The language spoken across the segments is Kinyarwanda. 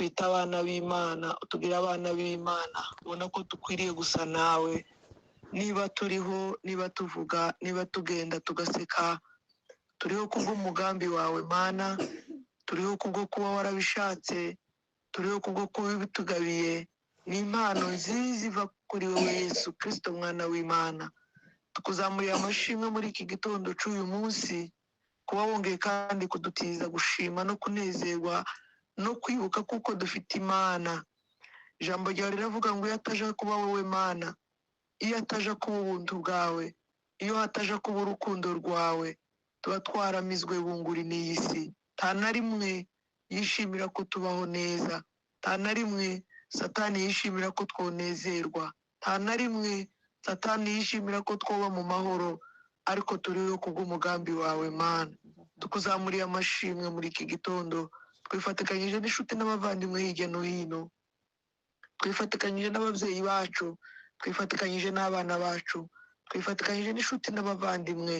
utwita abana b'Imana, utugira abana b'Imana, ubona ko dukwiriye gusa nawe. Niba turiho, niba tuvuga, niba tugenda tugaseka, turiho kubw'umugambi wawe Mana, turiho kubwo kuba warabishatse, turiho kubwo kuba bitugabiye. Ni impano nziza iva kuri wowe Yesu Kristo mwana w'Imana. Tukuzamuriye amashimwe muri iki gitondo cy'uyu munsi, kuba wongeye kandi kudutiza gushima no kunezerwa no kwibuka kuko dufite Imana. Ijambo ryawe riravuga ngo iyo ataje kuba wowe Mana, iyo ataje kuba ubuntu bwawe, iyo hataje kuba urukundo rwawe, tuba twaramizwe bunguri n'iyi si. Nta na rimwe yishimira ko tubaho neza, nta na rimwe Satani yishimira ko twonezerwa, nta na rimwe Satani yishimira ko twoba mu mahoro, ariko turiho kubw'umugambi wawe Mana. Tukuzamuriye amashimwe muri iki gitondo, twifatikanyije n'inshuti n'abavandimwe hirya no hino, twifatikanyije n'ababyeyi bacu, twifatikanyije n'abana bacu, twifatikanyije n'inshuti n'abavandimwe.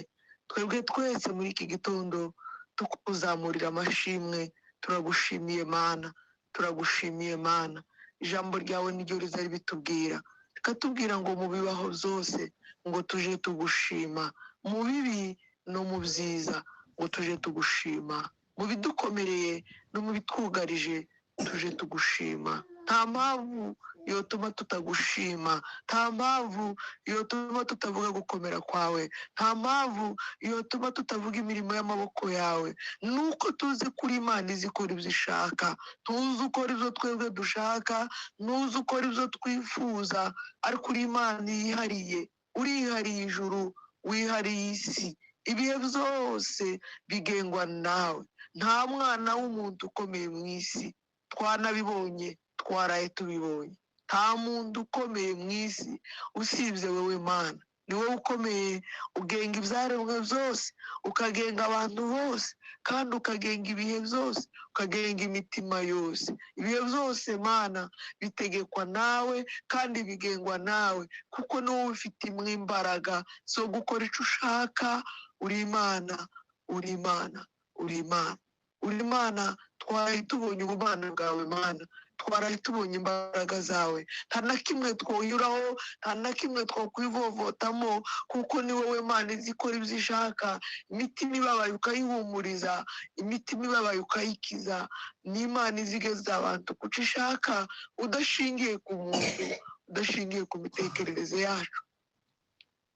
Twebwe twese muri iki gitondo tukuzamurira amashimwe. Turagushimiye Mana, turagushimiye Mana. Ijambo ryawe niryo riza ribitubwira, rikatubwira ngo mu bibaho byose ngo tuje tugushima, mu bibi no mu byiza ngo tuje tugushima, mu bidukomereye no mu bitwugarije tuje tugushima. Nta mpamvu yotuma tutagushima, nta mpamvu yotuma tutavuga gukomera kwawe, nta mpamvu yotuma tutavuga imirimo y'amaboko yawe. Nuko tuzi kuri Imana izi ikora ibyo ishaka, tuzi ukora ibyo twebwe dushaka, nuzi ukora ibyo twifuza, ariko uri Imana yihariye, urihariye ijuru, wihariye isi. Ibihe byose bigengwa nawe. Nta mwana w'umuntu ukomeye mu isi, twanabibonye, twaraye tubibonye. Nta muntu ukomeye mu isi usibye wowe Mana. Ni wowe ukomeye, ugenga ibyaremwe byose, ukagenga abantu bose, kandi ukagenga ibihe byose, ukagenga imitima yose. Ibihe byose Mana bitegekwa nawe kandi bigengwa nawe, kuko ni wowe ufitemo imbaraga zo gukora icyo ushaka. Uri Imana, uri Imana, uri Imana, uri Imana. Twaraye tubonye ubumana bwawe Mana, twaraye tubonye imbaraga zawe. Nta na kimwe twoyuraho, nta na kimwe twokwivovotamo, kuko ni wowe Mana izi ikora ibyo ishaka. Imitima ibabaye ukayihumuriza, imitima ibabaye ukayikiza. Ni Imana izigeza abantu kuco ishaka, udashingiye ku muntu, udashingiye ku mitekerereze yacu,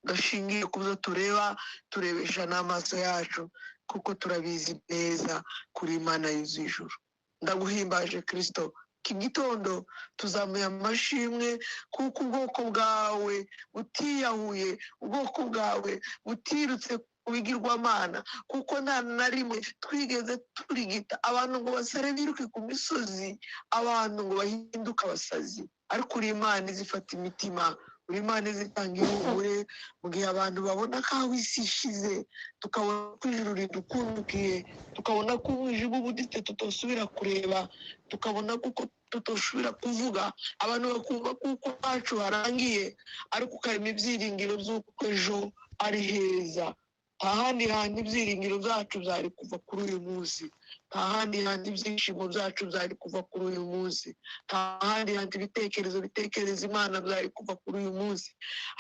udashingiye ku byo tureba, turebesha n'amaso yacu, kuko turabizi neza kuri Imana yuzuye ijuru. Ndaguhimbaje Kristo. Iki gitondo tuzamuye amashimwe, kuko ubwoko bwawe butiyahuye, ubwoko bwawe butirutse ku bigirwamana, kuko nta na rimwe twigeze turigita abantu ngo basare biruke ku misozi, abantu ngo bahinduke abasazi. Ariko uri Imana izifata imitima, uri Imana izitanga ihumure mu gihe abantu babona ko aho isi ishize, tukabona ko ijuru ridukundukiye, tukabona ko umwijima ubuditse tutosubira kureba, tukabona kuko tutosubira kuvuga, abantu bakumva kuko hacu harangiye, ariko ukarema ibyiringiro by'uko ejo ari heza. Nta handi hantu ibyiringiro byacu byari kuva kuri uyu munsi, nta handi hantu ibyishimo byacu byari kuva kuri uyu munsi, nta handi hantu ibitekerezo bitekereza Imana byari kuva kuri uyu munsi.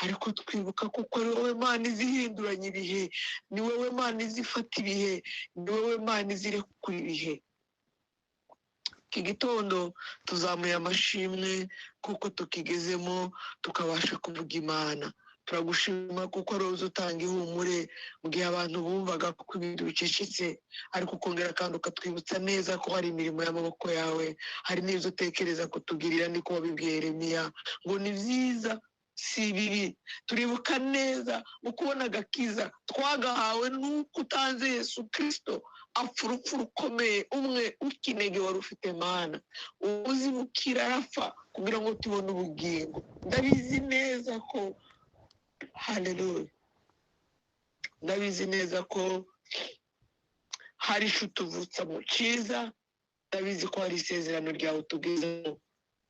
Ariko twibuka kuko ari wowe Mana izihinduranya ibihe, ni wowe Mana izifata ibihe, ni wowe Mana izirekura ibihe. Iki gitondo tuzamuye amashimwe kuko tukigezemo, tukabasha kuvuga Imana. Turagushima kuko ari wowe utanga ihumure mu gihe abantu bumvaga kuko ibintu bicecetse, ariko ukongera kandi ukatwibutsa neza ko hari imirimo y'amaboko yawe, hari n'ibyo utekereza kutugirira. Niko wabibwiye Yeremiya ngo ni byiza si bibi. Turibuka neza mu kubona agakiza twagahawe n'uko utanze Yesu Kristo apfa urupfu rukomeye, umwe ukinege wari ufite Mana, uzibukira arapfa kugira ngo tubone ubugingo. Ndabizi neza ko haleluya, ndabizi neza ko hari icyo utuvutsa mu cyiza, ndabizi ko hari isezerano ryawe tugezeho.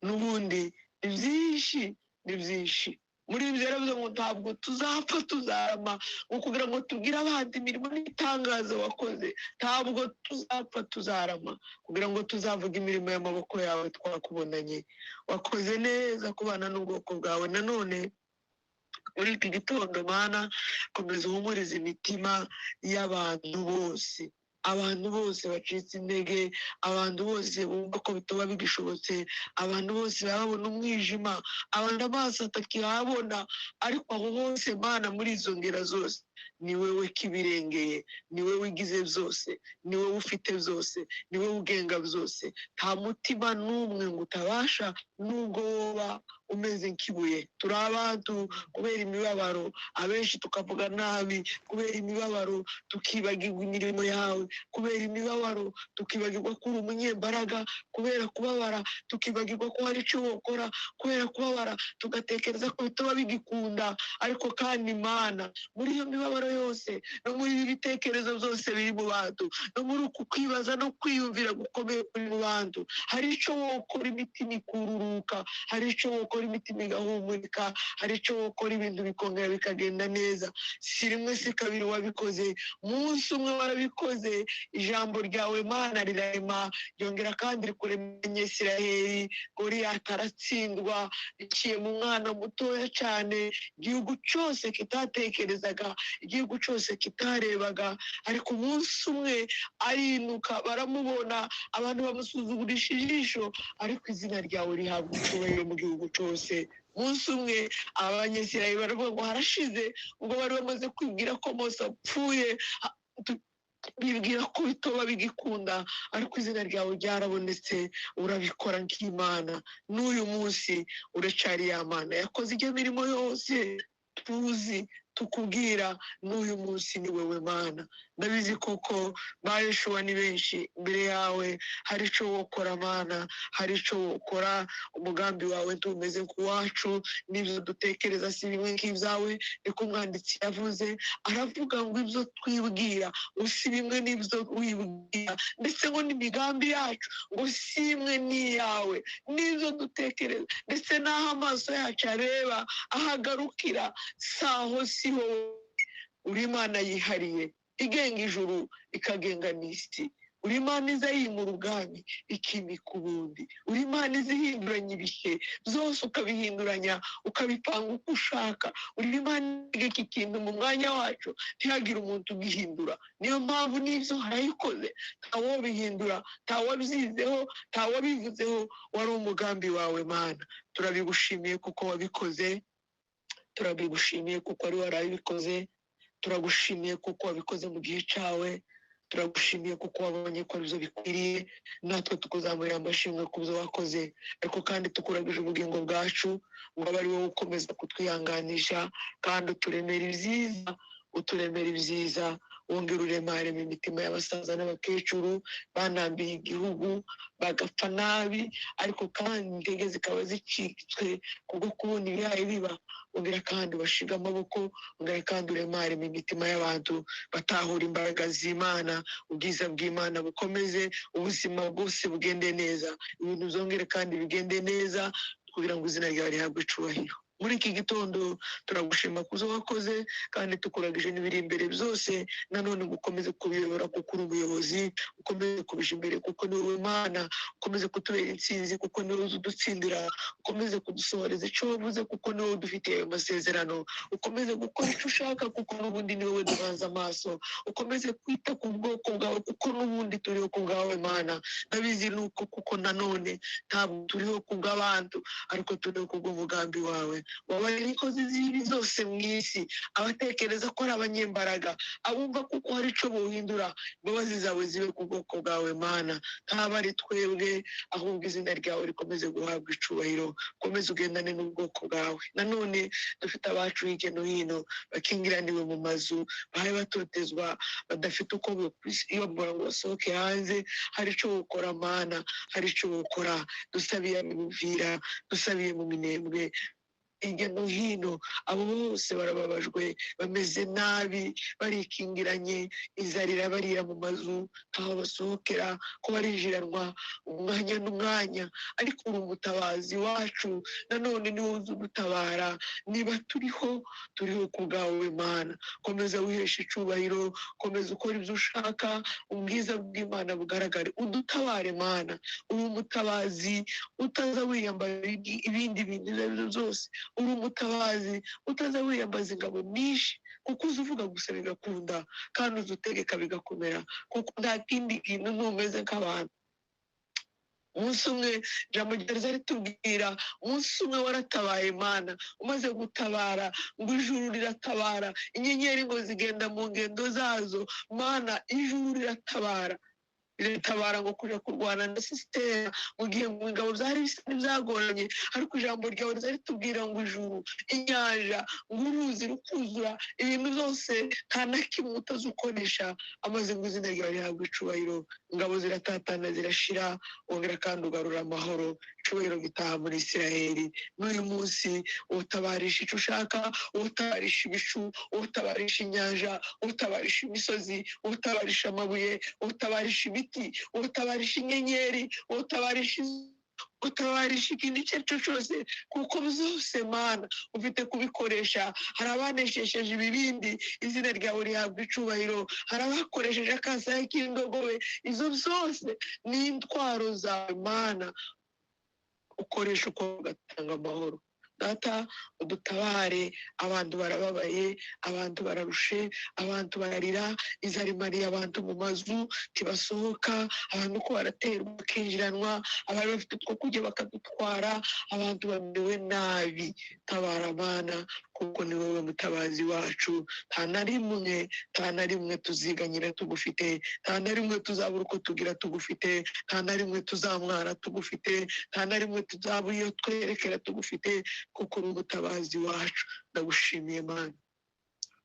N'ubundi ni byinshi, ni byinshi muri ibyo rero ngo ntabwo tuzapfa tuzarama ngo kugira ngo tubwire abandi imirimo n'itangazo wakoze, ntabwo tuzapfa tuzarama kugira ngo tuzavuge imirimo y'amaboko yawe twakubonanye. Wakoze neza kubana n'ubwoko bwawe. Nanone muri iki gitondo Mana, komeza uhumurize imitima y'abantu bose, abantu bose bacitse intege, abantu bose bumva ko bitaba bigishobotse, abantu bose babona umwijima, abantu amaso atakihabona, ariko aho hose Mana, muri izo ngera zose ni wowe kibirengeye, ni wowe wigize byose, ni wowe ufite byose, ni wowe ugenga byose. Nta mutima n'umwe ngo utabasha, nubwo woba umeze nk'ibuye. Turi abantu kubera imibabaro, abenshi tukavuga nabi kubera imibabaro, tukibagirwa imirimo yawe kubera imibabaro, tukibagirwa ko uri umunyembaraga kubera kubabara, tukibagirwa ko hari icyo wokora kubera kubabara, tugatekereza ko bitaba bigikunda. Ariko kandi Mana, muri iyo mibabaro yose no muri ibi bitekerezo byose biri mu bantu, no muri uku kwibaza no kwiyumvira gukomeye kuri mu bantu, hari icyo wokora imitima ikururuka, hari icyo wokora imitima igahumurika, hari icyo wokora ibintu bikongera bikagenda neza. Si rimwe si kabiri wabikoze, umunsi umwe warabikoze. Ijambo ryawe Mana rirarema, ryongera kandi rikuremenya Isiraheli. Goliyati aratsindwa biciye mu mwana mutoya cyane, igihugu cyose kitatekerezaga, igihugu cyose kitarebaga, ariko umunsi umwe arinuka, baramubona, abantu bamusuzugurisha ijisho, ariko izina ryawe rihabwa icyubahiro mu gihugu cyose. Umunsi umwe abanyesirayeli baravuga ngo harashize, ubwo bari bamaze kwibwira ko Mose apfuye, bibwira ko bitoba bigikunda, ariko izina ryawe ryarabonetse, urabikora nk'Imana. N'uyu munsi uracari ya Mana yakoze iyo mirimo yose tuzi tukubwira, n'uyu munsi ni wowe Mana. Ndabizi koko ba Yeshuwa ni benshi imbere yawe, hari icyo wokora Mana, hari icyo wokora. Umugambi wawe ntumeze nk'uwacu, n'ibyo dutekereza si bimwe nk'ibyawe. Niko umwanditsi yavuze, aravuga ngo ibyo twibwira ngo si bimwe n'ibyo wibwira, ndetse ngo n'imigambi yacu ngo si imwe n'iyawe, n'ibyo dutekereza ndetse n'aho amaso yacu areba ahagarukira saho si wowe. Uri Imana yihariye, igenga ijuru ikagenga n'isi. Uri Imana iza yimura ubwami ikimika ubundi. Uri Imana iza ihinduranya ibihe byose ukabihinduranya, ukabipanga uko ushaka. Uri Imana igeka ikintu mu mwanya wacu, ntihagire umuntu ugihindura. Niyo mpamvu n'ibyo harayikoze, ntawobihindura, ntawabyizeho, ntawabivuzeho. Wari umugambi wawe Mana. Turabigushimiye kuko wabikoze, turabigushimiye kuko ari warabikoze, turagushimiye kuko wabikoze mu gihe cyawe, turagushimiye kuko wabonye ko aribyo bikwiriye. Natwe tukuzamurira amashimwe ku byo wakoze, ariko kandi tukuragije ubugingo bwacu ngo abe ari wowe ukomeza kutwihanganisha, kandi uturemera ibyiza, wongera uremarema imitima y'abasaza n'abakecuru banambiye igihugu bagapfa nabi, ariko kandi intege zikaba zicitswe kubwo kubona ibihaye biba. Wongera kandi bashiga amaboko, wongera kandi uremarema imitima y'abantu batahura imbaraga z'Imana, ubwiza bw'Imana bukomeze, ubuzima bwose bugende neza, ibintu byongere kandi bigende neza, kugira ngo izina ryawe rihabwe icyubahiro. Muri iki gitondo turagushima kuzo wakoze, kandi tukuragije n'ibiri imbere byose. Nanone gukomeze kubiyobora kuko uri umuyobozi, ukomeze kubije imbere kuko ni wowe Mana, ukomeze kutubera intsinzi kuko ni wowe udutsindira, ukomeze kudusohoreza icyo wavuze kuko ni wowe udufitiye ayo masezerano, ukomeze gukora icyo ushaka kuko n'ubundi ni wowe duhanze amaso, ukomeze kwita ku bwoko bwawe kuko n'ubundi turiho ku bwawe Mana. Ndabizi nuko kuko nanone ntabwo turiho ku bw'abantu, ariko turiho ku bw'umugambi wawe. Wabaye inkozi z'ibibi zose mu isi, abatekereza ko ari abanyembaraga, abumva kuko hari icyo buhindura, imbabazi zawe zibe ku bwoko bwawe Mana. Ntaba ari twebwe, ahubwo izina ryawe rikomeze guhabwa icyubahiro, ukomeze ugendane n'ubwoko bwawe. Nanone dufite abacu hirya no hino bakingiraniwe mu mazu, bahaye batotezwa, badafite uko biyobora ngo basohoke hanze. Hari icyo wokora Mana, hari icyo wokora. Dusabiye mu Buvira, dusabiye mu Minembwe, hirya no hino, abo bose barababajwe, bameze nabi, barikingiranye, inzara irabarira mu mazu, ntaho basohokera, ko barinjiranwa umwanya n'umwanya, ariko uri umutabazi wacu, nanone niwe uzi udutabara. Niba turiho ku bwawe Mana, komeza wihesha icyubahiro, komeza ukora ibyo ushaka, ubwiza bw'Imana bugaragare, udutabare Mana. Uri umutabazi utaza wiyambaza ibindi bintu ibyo ari byo byose, uri umutabazi utaza wiyambaza ingabo nyinshi, kuko uzi uvuga gusa bigakunda, kandi uzi utegeka bigakomera, kuko nta kindi kintu ntumeze nk'abantu. Umunsi umwe ijambo ryaza ritubwira, umunsi umwe waratabaye Mana, umaze gutabara ngo ijuru riratabara, inyenyeri ngo zigenda mu ngendo zazo, Mana ijuru riratabara, riratabara ngo kuja kurwana na sisitera mu gihe ngo ingabo byari bisa n'ibyagoranye, ariko ijambo ryawe riza ritubwira ngo ijuru, inyanja, ngo uruzi rukuzura, ibintu byose nta na kimwe utazi ukoresha, amaze ngo izina ryawe rihabwe icubahiro. Ingabo ziratatana zirashira, wongera kandi ugarura amahoro, icubahiro gitaha muri Isiraheli. N'uyu munsi utabarisha icyo ushaka, utabarisha ibicu, utabarisha inyanja, utabarisha imisozi, utabarisha amabuye, utabarisha ibiti, utabarisha inyenyeri, utabarisha ikintu icyo ari cyo cyose, kuko byose Mana ufite kubikoresha. Hari abaneshesheje ibibindi, izina ryawe rihabwa icubahiro, hari abakoresheje akasaya k'indogobe, izo zose ni intwaro zawe Mana, ukoresha uko ugatanga amahoro. Data udutabare, abantu barababaye, abantu bararushe, abantu bararira, inzara imariye abantu mu mazu ntibasohoka, abantu ko baraterwa bakinjiranwa, abari bafite utwo kurya bakadutwara, abantu bamerewe nabi. Tabara Mana, kuko ni wowe mutabazi wacu. Nta na rimwe tuziganyira tugufite, nta na rimwe tuzabura uko tugira tugufite, nta na rimwe tuzamwara tugufite, nta na rimwe tuzabura iyo twerekera tugufite, kuko uri umutabazi wacu. Ndagushimiye Mana.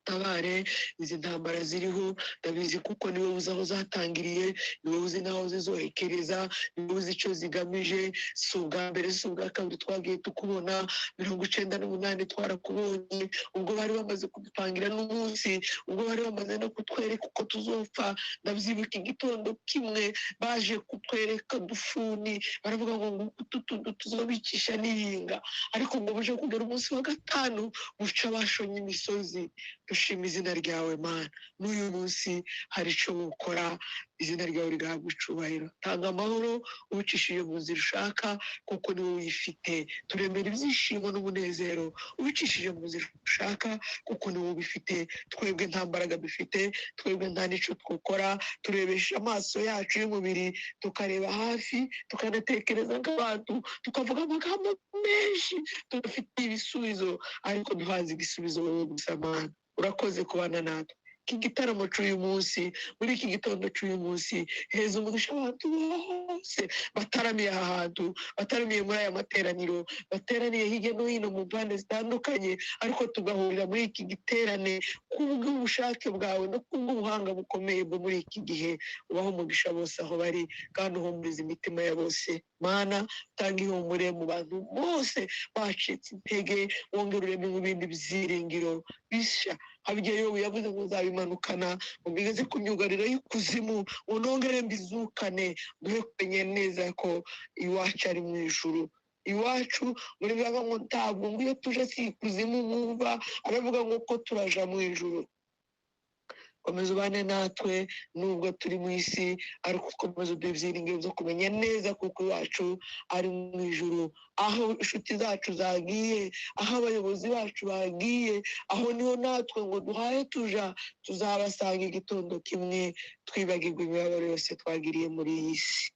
Tabare izi ntambara ziriho, ndabizi kuko niwe uzi aho zatangiriye, niwe uzi n'aho zizohekereza, niwe uzi icyo zigamije. Si ubwa mbere, si ubwa kabiri twagiye tukubona, 98 twarakubonye, ubwo bari bamaze kudupangira n'umunsi, ubwo bari bamaze no kutwereka uko tuzopfa. Ndabyibuka igitondo kimwe baje kutwereka dufuni, baravuga ngo utu tuzobicisha n'ihinga, ariko ngo buje kugera umunsi wa gatanu buca bashonye imisozi. Dushima izina ryawe Mana, n'uyu munsi hari icyo gukora, izina ryawe rigahabwa icubahiro. Tanga amahoro ubicishije mu nzira ushaka, kuko ni wowe uyifite. Turemera ibyishimo n'umunezero ubicishije mu nzira ushaka, kuko ni wowe ubifite. Twebwe nta mbaraga dufite, twebwe nta n'icyo twakora, turebesha amaso yacu y'umubiri, tukareba hafi, tukanatekereza nk'abantu, tukavuga amagambo menshi, tudafite ibisubizo, ariko duhaze igisubizo wowe gusa Mana. Urakoze kubana natwe. Iki gitaramo cy'uyu munsi, muri iki gitondo cy'uyu munsi, heza umugisha abantu bose bataramiye aha hantu, bataramiye muri aya materaniro, bateraniye hirya no hino mu mpande zitandukanye, ariko tugahurira muri iki giterane kubw'ubushake bwawe no kubw'ubuhanga bukomeye bwo muri iki gihe. Ubaho umugisha bose aho bari, kandi uhumuriza imitima ya bose Mana. Tanga ihumure mu bantu bose bacitse intege, wongeruremo ibindi byiringiro bishya. Habyeyo yavuze ngo uzabimanukana, umigeze ku myugariro y'ikuzimu, unongere mbizukane, duhe kumenya neza ko iwacu ari mu ijuru. Iwacu muri baba ngo ntabwo ngo iyo tuje si ikuzimu mwumva, aravuga ngo ko turaja mu ijuru. Komeza ubane natwe nubwo turi mu isi, ariko komeza uduhe ibyiringiro byo kumenya neza kuko iwacu ari mu ijuru. Aho inshuti zacu zagiye, aho abayobozi bacu bagiye, aho niho natwe ngo duhaye tuja, tuzabasanga igitondo kimwe, twibagirwa imibabaro yose twagiriye muri iyi si.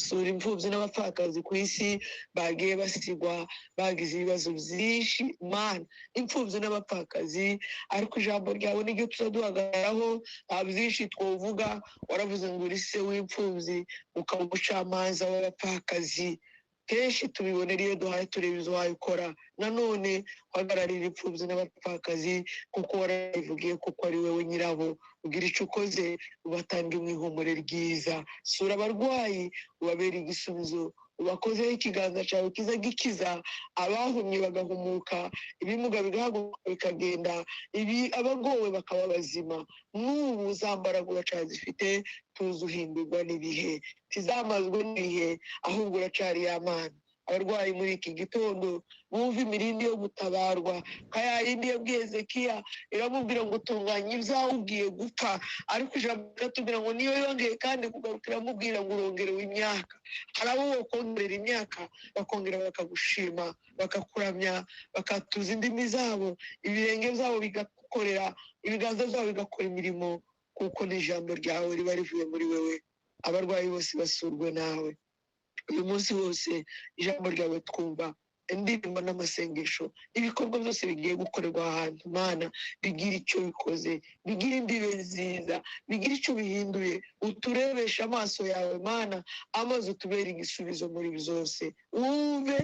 Sura imfubyi n'abapfakazi ku isi bagiye basigwa, bagize ibibazo byinshi Mana, imfubyi n'abapfakazi, ariko ijambo ryawe niryo tuzaduhagararaho. Nta byinshi twovuga, waravuze ngo uri se w'imfubyi, ukaba umucamanza w'abapfakazi. Kenshi tubibonera iyo duhaye tureba izo wayikora. Nanone uhagararira imfubyi n'abapfakazi, kuko warabivugiye kuko ari wowe nyirabo. Ugira icyo ukoze, ubatange mu ihumure ryiza. Sura abarwayi, ubabere igisubizo, ubakozeho ikiganza cyawe kiza gikiza, abahumye bagahumuka, ibimuga bigahaguruka bikagenda, abagowe bakaba bazima. N'ubu za mbaraga uracyazifite, tuzi uhindurwa n'ibihe, tizamazwe n'ibihe, ahubwo uracari y'Imana. Abarwayi muri iki gitondo bumva imirindi yo gutabarwa, nka ya yindi yabwiye Hezekiya, iramubwira ngo tunganya ibyawe ugiye gupfa, ariko ijambo riratubwira ngo niyo yongeye kandi kugaruka iramubwira ngo urongerewe imyaka. Hari abo wokongerera imyaka bakongera bakagushima, bakakuramya, bakatuza indimi zabo, ibirenge byabo bigakorera, ibiganza byabo bigakora imirimo, kuko n'ijambo ryawe riba rivuye muri wewe. Abarwayi bose basurwe nawe uyu munsi wose, ijambo ryawe twumva, indirimbo n'amasengesho, ibikorwa byose bigiye gukorerwa ahantu Mana, bigira icyo bikoze, bigira imbibe nziza, bigira icyo bihinduye. Uturebesha amaso yawe Mana, amaze utubere igisubizo muri byose. Wumve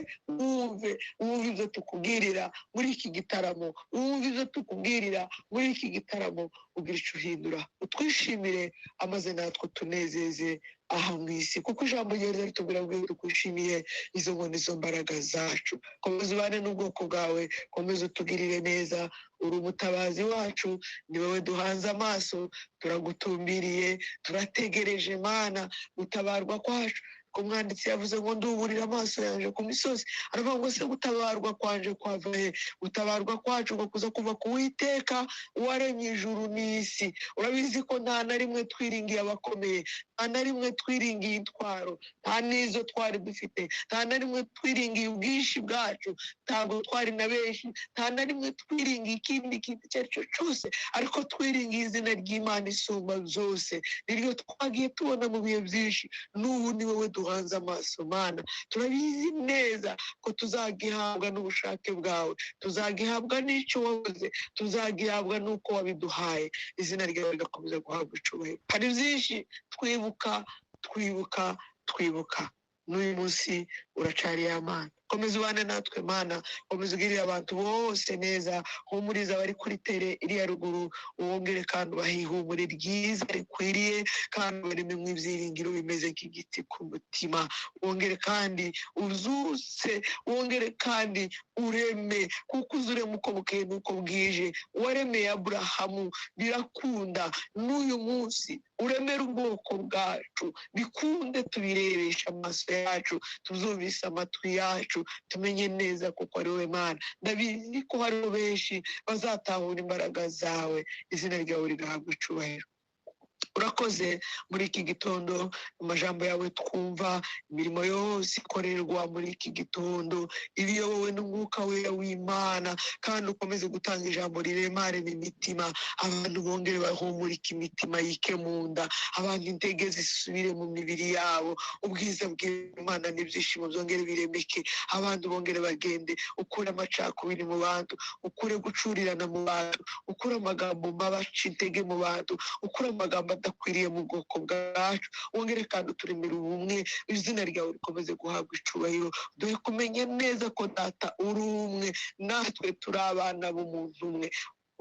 ibyo tukubwirira muri iki gitaramo, wumve ibyo tukubwirira muri iki gitaramo, ugira icyo uhindura, utwishimire, amaze natwe tunezeze aha mu isi, kuko ijambo ryawe ritubwira ngo tukwishimiye, izo ngo nizo mbaraga zacu. Komeza ubane n'ubwoko bwawe, komeza utugirire neza, uri umutabazi wacu, ni wowe duhanze amaso, turagutumbiriye, turategereje Mana gutabarwa kwacu. Umwanditsi yavuze ngo nduburira amaso yanje ku misozi, aravuga ngo se gutabarwa kwanje kwava he? Gutabarwa kwacu ngo kuza kuva ku Uwiteka waremye ijuru n'isi. Urabizi ko nta na rimwe twiringiye abakomeye, nta na rimwe twiringiye intwaro, nta n'izo twari dufite, nta na rimwe twiringiye ubwinshi bwacu, ntabwo twari na benshi, nta na rimwe twiringiye ikindi kintu icyo ari cyo cyose, ariko twiringiye izina ry'Imana isumba byose, niryo twagiye tubona mu bihe byinshi. N'ubu ni wowe duhanze amaso Mana, turabizi neza ko tuzagihabwa n'ubushake bwawe, tuzagihabwa n'icyo wavuze, tuzagihabwa n'uko wabiduhaye. Izina ryawe rigakomeza guhabwa icyubahiro. Hari byinshi twibuka n'uyu munsi uracari y'Imana. Komeza ubane natwe Mana, komeza ugirire abantu bose neza, humuriza abari kuri tere iriya ruguru, wongere kandi ubahe ihumure ryiza rikwiriye, kandi barememwe ibyiringiro bimeze nk'igiti ku mutima. Wongere kandi uzuse, wongere kandi ureme, kuko uzurema uko bukeye n'uko bwije. Waremeye Aburahamu birakunda, n'uyu munsi uremere ubwoko bwacu, bikunde tubirebesha amaso yacu, tuzumvise amatwi yacu, tumenye neza kuko ari wowe Mana. Ndabizi ko hariho benshi bazatahura imbaraga zawe, izina ryawe rigahabwa icyubahiro. Urakoze muri iki gitondo, amajambo yawe twumva, imirimo yose ikorerwa muri iki gitondo ibiyobowe n'umwuka wera w'Imana, kandi ukomeze gutanga ijambo riremare n'imitima. Abantu bongere bahumurike imitima yike mu nda, abantu intege zisubire mu mibiri yabo, ubwiza bw'Imana n'ibyishimo byongere biremeke. Abantu bongere bagende, ukure amacakubiri mu bantu, ukure gucurirana mu bantu, ukure amagambo mabaca intege mu bantu, ukure amagambo adakwiriye mu bwoko bwacu. Wongere kandi uturemere ubumwe, izina ryawe rikomeze guhabwa icubahiro. Duhe kumenya neza ko Data uri umwe, natwe turi abana b'umuntu umwe.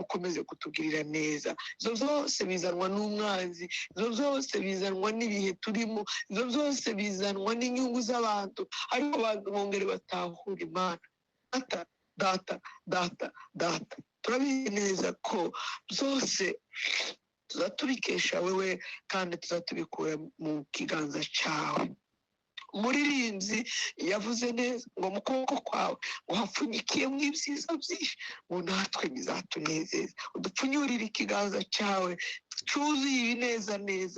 Ukomeze kutugirira neza. Izo zose bizanwa n'umwanzi, izo zose bizanwa n'ibihe turimo, izo zose bizanwa n'inyungu z'abantu, ariko abantu bongere batahura Imana. Data, turabizi neza ko byose tuzatubikesha wewe, kandi tuzatubikura mu kiganza cyawe. Umuririmbyi yavuze neza ngo mu kuboko kwawe ngo hapfunyikiyemo ibyiza byinshi, ngo natwe bizatunezeza. Udupfunyurire ikiganza cyawe cyuzuye ibineza,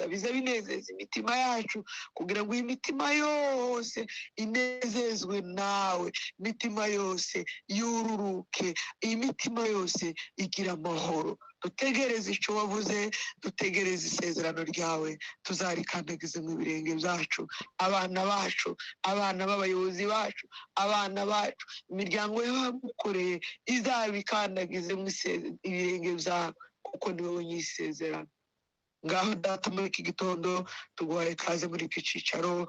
biza binezeza imitima yacu, kugira ngo iyi mitima yose inezezwe nawe, imitima yose yururuke, iyi mitima yose igira amahoro. Dutegereze icyo wavuze, dutegereze isezerano ryawe, tuzarikandagize mu birenge byacu, abana bacu, abana b'abayobozi bacu, abana bacu, imiryango y'abagukoreye izabikandagize mu ibirenge byawe, kuko ni wowe nyisezerano. Ngaho Data, muri iki gitondo tuguhaye ikaze muri iki cyicaro,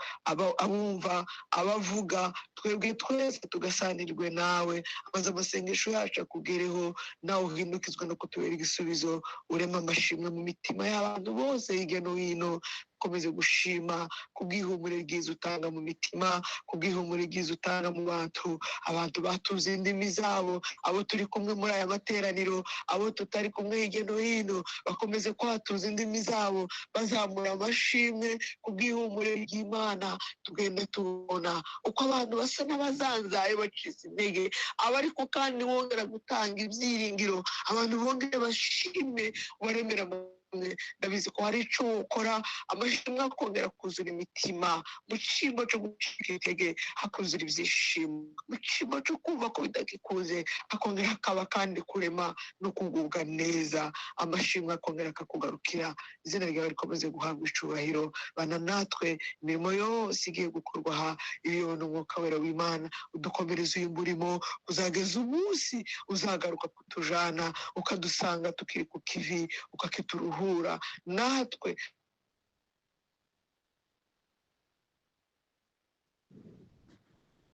abumva, abavuga, twebwe twese tugasanirwe nawe, amaze amasengesho yacu akugereho, nawe uhindukizwe no kutubera igisubizo. Urema amashimwe mu mitima y'abantu bose hirya no hino, komeze gushima kubw'ihumure ryiza utanga mu mitima, kubw'ihumure ryiza utanga mu abantu batuze indimi zabo, abo turi kumwe muri aya materaniro, abo tutari kumwe hirya no hino, bakomeze kwatuza indimi zabo bazamura amashimwe kubw'ihumure ry'Imana. Tugenda tubona uko abantu basa n'abazanzaye bacitse intege, aba ariko kandi bongera gutanga ibyiringiro, abantu bongere bashime baremera ndabizi ko hari icyo ukora, amashimwe akongera kuzura imitima, mu cyimbo cyo gucika intege hakuzura ibyishimo, mu cyimbo cyo kumva ko bidakikuze hakongera hakaba kandi kurema no kugubwa neza, amashimwe akongera akakugarukira, izina ryawe rikomeze guhabwa icubahiro. Bana natwe imirimo yose igiye gukorwa aha, ibibona umwuka wera w'Imana udukomereza uyu murimo, uzageza umunsi uzagaruka kutujana ukadusanga tukiri ku kivi ukakituruhura, natwe